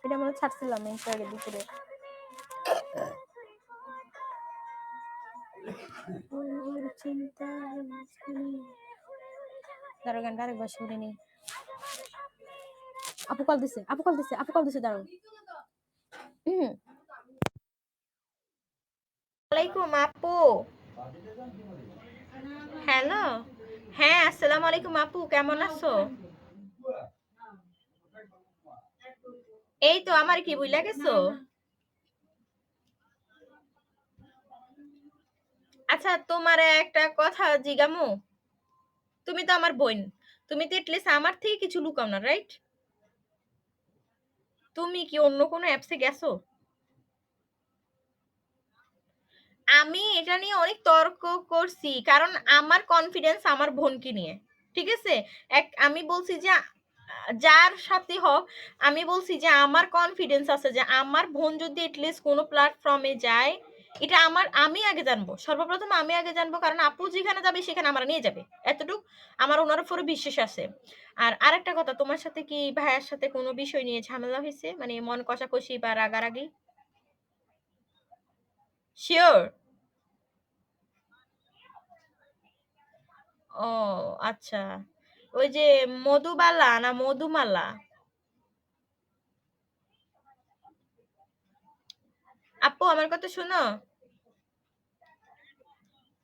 এটা মনে ছাড়ছিলাম একটু আগে দুপুরে। দাঁড়ো গানটা আরেকবার শুনে নি। আপু কল দিছে, আপু কল দিছে, আপু কল দিছে, দাঁড়ো। আলাইকুম আপু। হ্যালো, হ্যাঁ আসসালামু আলাইকুম আপু, কেমন আছো? এই তো, আমার কি বুঝলা গেছো? আচ্ছা তোমার একটা কথা জিগামু, তুমি তো আমার বোন, তুমি তো এটলিস্ট আমার থেকে কিছু লুকাও না, রাইট? তুমি কি অন্য কোনো অ্যাপসে গেছো? আমি এটা নিয়ে অনেক তর্ক করছি, কারণ আমার কনফিডেন্স আমার বোনকে নিয়ে, ঠিক আছে? আমি বলছি যে যার সাথে হোক, আমি বলছি যে আমার কনফিডেন্স আছে যে আমার বোন যদি এটলিস্ট কোনো প্ল্যাটফর্মে যায়, এটা আমি আগে জানবো, সর্বপ্রথম আমি আগে জানবো, কারণ আপু যেখানে যাবে সেখানে আমার নিয়ে যাবে, এতটুকু আমার ওনার উপরে বিশ্বাস আছে। আর আরেকটা কথা, তোমার সাথে কি ভাইয়ার সাথে কোনো বিষয় নিয়ে ঝামেলা হয়েছে, মানে মন কষাকষি বা রাগারাগি? শিওর? ও আচ্ছা, ওই যে মধুবালা না মধুমালা? আপু আমার কথা শোনো,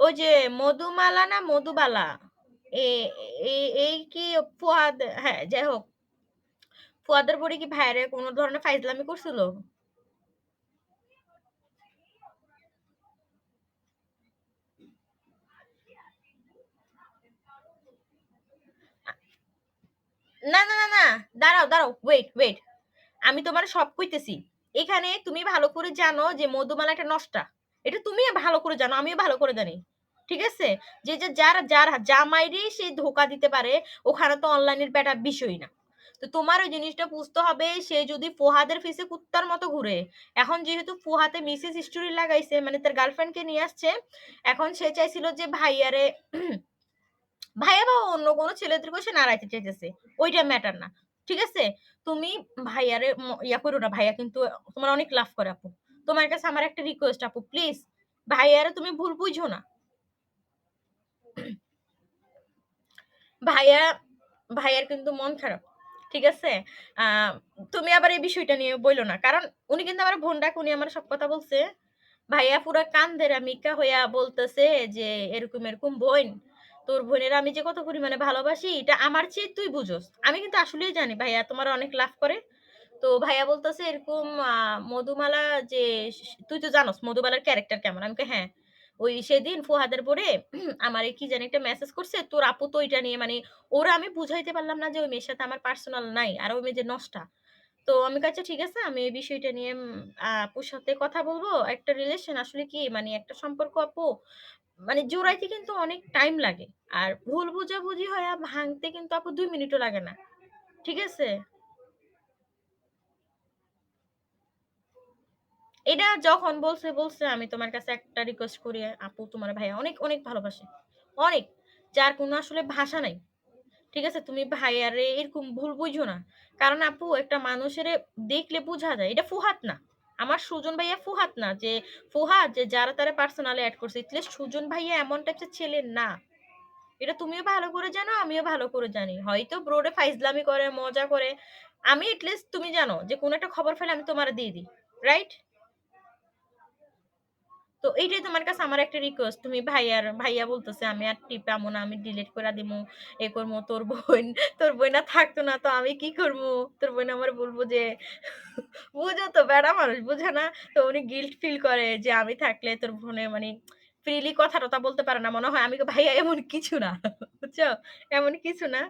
ওই যে মধুমালা না মধুবালা, এই কি ফুয়াদ? হ্যাঁ যাই হোক, ফুয়াদের পরে কি ভাইরে কোনো ধরনের ফাইজলামি করছিল? না না না না, দাঁড়াও দাঁড়াও, ওয়েট ওয়েট, আমি তোমার সব কইতেছি। এখানে তুমি ভালো করে জানো যে মধুমালা একটা নষ্টা, এটা তুমি ভালো করে জানো, আমিও ভালো করে জানি, ঠিক আছে? যে যে যার যার জামাইরে সে ধোকা দিতে পারে, ওখানে তো অনলাইনের ব্যাটা বিষয় না। তো তোমার ওই জিনিসটা বুঝতে হবে, সে যদি ফুহাদের ফিসে কুত্তার মতো ঘুরে, এখন যেহেতু ফুহাতে মিসেস স্টোরি লাগাইছে, মানে তার গার্লফ্রেন্ডকে নিয়ে আসছে, এখন সে চাইছিল যে ভাইয়ারে ভাইয়া বা অন্য কোনো ছেলেদেরকেও সে নাড়াইতে চাইতেছে, ওইটা ম্যাটার না, ঠিক আছে? তুমি ভাইয়ারে ইয়া করো না, ভাইয়া কিন্তু তোমার অনেক লাভ করে আপু। তোমার কাছে আমার একটা রিকোয়েস্ট আপু, প্লিজ ভাইয়ারে তুমি ভুল বুঝো না। ভাইয়া, ভাইয়ার কিন্তু মন খারাপ, ঠিক আছে? তুমি আবার এই বিষয়টা নিয়ে বইলো না, কারণ উনি কিন্তু আমার বোনটাকে, উনি আমার সব কথা বলছে। ভাইয়া পুরা কান্দেরা মিকা হইয়া বলতেছে যে এরকম এরকম বোন, তোর বোনের আমি যে কত পরিমাণে ভালোবাসি এটা আমার চেয়ে তুই বুঝোস। আমি কিন্তু আসলেই জানি ভাইয়া তোমার অনেক লাভ করে। তো ভাইয়া বলতেছে এরকম মধুমালা যে তুই তো জানোস মধুবালার ক্যারেক্টার কেমন। আমি কই হ্যাঁ। ওই সেদিন ফুহাদের পরে আমারে কি জানি একটা মেসেজ করছে, তোর আপু তো ওইটা নিয়ে মানে ওরা আমি বুঝাইতে পারলাম না যে ওই মেয়ের সাথে আমার পার্সোনাল নাই। আর ওই মেয়ে যে নষ্টা। তো আমি কই আচ্ছা ঠিক আছে, আমি এই বিষয়টা নিয়ে আপুর সাথে কথা বলব। একটা রিলেশন আসলে কি মানে একটা সম্পর্ক আপু মানে জোড়াইতে কিন্তু অনেক টাইম লাগে। আর ভুল বোঝাবুঝি হয়া ভাঙতে কিন্তু আপু ২ মিনিটও লাগে না। ঠিক আছে? এটা যখন বলছে আমি তোমার কাছে একটা রিকোয়েস্ট করি আপু, তোমার ভাইয়া অনেক অনেক ভালোবাসে। অনেক। যার কোনো আসলে ভাষা নাই। ঠিক আছে? তুমি ভাইয়ারে এরকম ভুল বুইঝো না। কারণ আপু একটা মানুষের দেখলে বুঝা যায়। এটা ফুহাত না। আমার সুজন ভাইয়া ফুহাত না যে ফুহাদ যে যারা তারা পার্সোনালি এড করছে। এটলিস্ট সুজন ভাইয়া এমন টাইপের ছেলে না। এটা তুমিও ভালো করে জানো, আমিও ভালো করে জানি। হয়তো ব্রোরে ফাইজলামি করে, মজা করে। আমি এটলিস্ট তুমি জানো যে কোনো একটা খবর পেলে আমি তোমারে দিয়ে দিই। রাইট? তো এইটাই তোমার কাছে আমার একটা রিকোয়েস্ট, তুমি ভাইয়া বলতেছে আমি আর টিপামো না, আমি ডিলিট করে দিমু, এ করবো। তোর বোন আর থাকতো না তো আমি কি করবো? তোর বোন আমার বলবো যে বুঝো তো বেড়া মানুষ বুঝে না। তো উনি গিল্ট ফিল করে যে আমি থাকলে তোর বোনে মানে ফ্রিলি কথা টথা বলতে পারে না, মনে হয়। আমি ভাইয়া এমন কিছু না, বুঝছো? এমন কিছু না।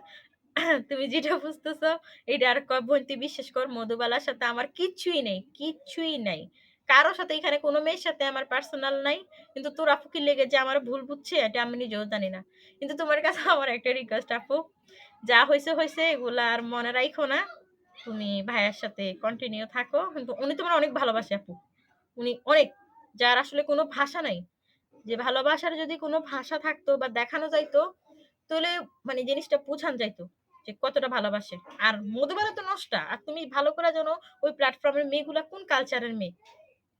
তুমি যেটা বুঝতেছো এটা আর বোন তুই বিশ্বাস কর, মধুবালার সাথে আমার কিচ্ছুই নেই, কিচ্ছুই নাই। কারো সাথে এখানে কোনো মেয়ের সাথে আমার পার্সোনাল নাই। কিন্তু তোর আপু কি লেগে যে আমার ভুল বুঝছে এটা আমি নিজেও জানি না। কিন্তু তোমার কাছে আমার একটা রিকোয়েস্ট আপু, যা হইছে হইছে, এগুলা আর মনে রাইখো না। তুমি ভাইয়ার সাথে কন্টিনিউ থাকো। কিন্তু উনি তোমার অনেক ভালোবাসে আপু। উনি অনেক, যার আসলে কোনো ভাষা নাই। যে ভালোবাসার যদি কোনো ভাষা থাকতো বা দেখানো যাইতো, তাহলে মানে জিনিসটা বুঝান যাইতো। যে কতটা ভালোবাসে। আর মধুবালা তো নষ্টা। আর তুমি ভালো করে জানো ওই প্ল্যাটফর্মের মেয়েগুলা কোন কালচারের মেয়ে।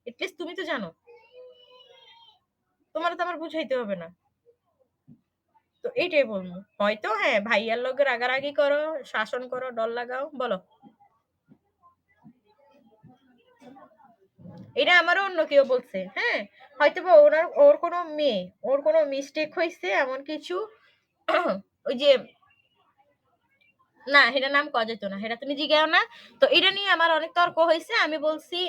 এটলিস্ট তুমি তো জানো। তোমারে তো আমার বুঝাইতে হবে না। তো এইটাই বলবো। হয়তো হ্যাঁ, ভাইয়ার লগে রাগারাগি করো, শাসন করো, ডর লাগাও, বলো। এটা আমারও অন্য কেউ বলছে। হ্যাঁ? হয়তোবা ওর কোনো মেয়ে, ওর কোনো মিস্টেক হইছে এমন কিছু ওই যে না হেটার নাম কয়া যাইত না। হেটা তুমি জিগায়ও না। তো এটা নিয়ে আমার অনেক তর্ক হইছে। আমি বলছি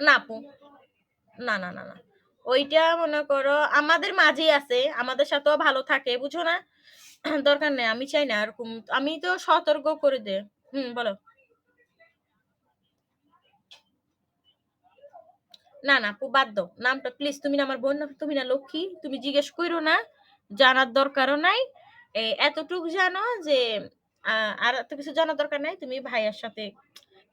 না আপু, না। ওইটা মনে করো আমাদের মাঝেই আছে। আমাদের সাথেও ভালো থাকে। বুঝো না? দরকার নেই। আমি চাই না এরকম। আমি তো সতর্ক করে দে। বলো। না আপু বাদ দাও। নামটা প্লিজ তুমি না আমার বোন না, তুমি না লক্ষ্মী। তুমি জিজ্ঞেস কইরো না। জানার দরকারও নাই। এতটুক জানো যে আর এত কিছু জানার দরকার নাই। তুমি ভাইয়ার সাথে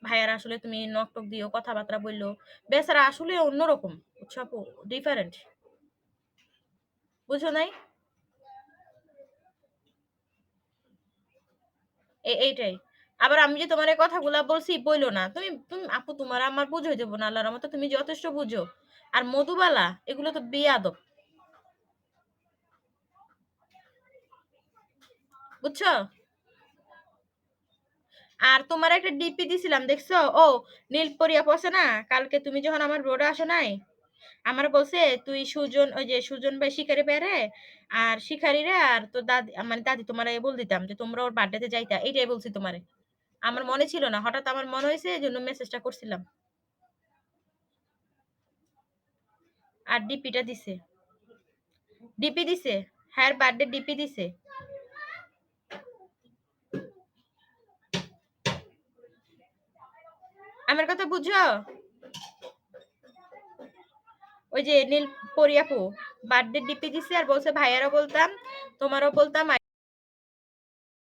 ভাইয়ার আসলে তুমি নক-টক দিও, কথাবার্তা বইলো। বেচারা আসলে অন্যরকম। বুঝছো আপু? ডিফারেন্ট। বুঝো নাই? এইটাই। আবার আমি যে তোমার এই কথাগুলা বলছি বইলো না। তুমি আপু তোমার আমার বুঝাই দেব না আল্লাহর রহমতে। তুমি যথেষ্ট বুঝো। আর মধুবালা এগুলো তো বেয়াদব। বুঝছো? আর তোমার একটা ডিপি দিছিলাম দেখছো? ও নীলপরি আপু আছে না? কালকে তুমি যখন আমার রোডে আসো নাই? আমার বলছে তুই সুজন ওই যে সুজন ভাই শিকারি বেড়ে আর শিকারীরে আর তোর দাদি মানে দাদি তোমারে বল দিতাম যে তোমরা ওর বার্থডেতে যাইতা। এইটাই বলছি তোমারে। আমার মনে ছিল না। হঠাৎ আমার মনে হইছে এজন্য মেসেজটা করছিলাম। আর ডিপিটা দিছে। ডিপি দিছে। হ্যার বার্থডে ডিপি দিছে। আমার কথা বুঝো? ওই যে নীল পরি আপু বার্থডে ডিপি দিছে আর বলছে ভাইয়ারও বলতাম, তোমারও বলতাম